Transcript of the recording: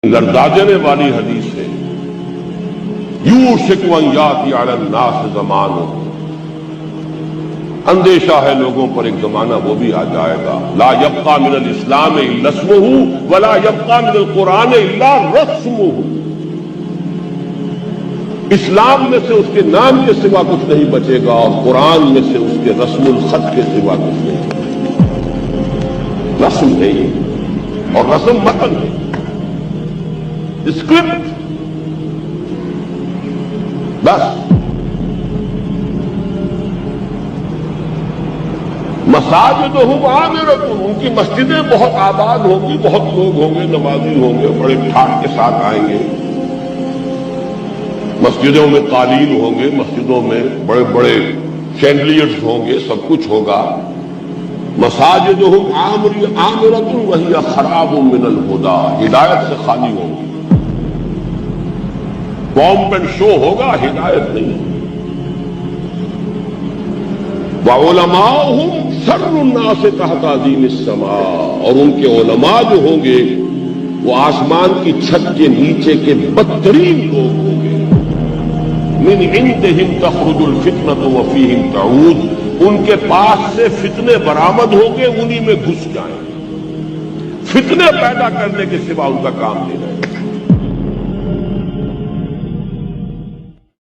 گرداجنے والی حدیث ہے یوشک ان یاتی علی الناس زمان، اندیشہ ہے لوگوں پر ایک زمانہ وہ بھی آ جائے گا لا یبقى من الاسلام الا اسمه ولا یبقى من القرآن الا رسمه، اسلام میں سے اس کے نام کے سوا کچھ نہیں بچے گا اور قرآن میں سے اس کے رسم الخط کے سوا کچھ نہیں، رسم نہیں اور رسم متن ہے، اسکرپٹ بس۔ مساجدہم عامرۃ، ان کی مسجدیں بہت آباد ہوں گی، بہت لوگ ہوں گے، نمازی ہوں گے، بڑے ٹھاٹ کے ساتھ آئیں گے، مسجدوں میں قالین ہوں گے، مسجدوں میں بڑے بڑے شینڈلیئرز ہوں گے، سب کچھ ہوگا۔ مساجدہم عامرۃ وہی خراب من الہدی، ہدایت سے خالی ہوں گی، پومپ اینڈ شو ہوگا، ہدایت نہیں۔ وعلماؤہم شر الناس تحت عظیم السماء، اور ان کے علماء جو ہوں گے وہ آسمان کی چھت کے نیچے کے بدترین لوگ ہوں گے۔ من عندہم تخرج الفتنۃ وفیہم تعود، ان کے پاس سے فتنے برآمد ہوں گے، انہی میں گھس جائیں، فتنے پیدا کرنے کے سوا ان کا کام نہیں ہے۔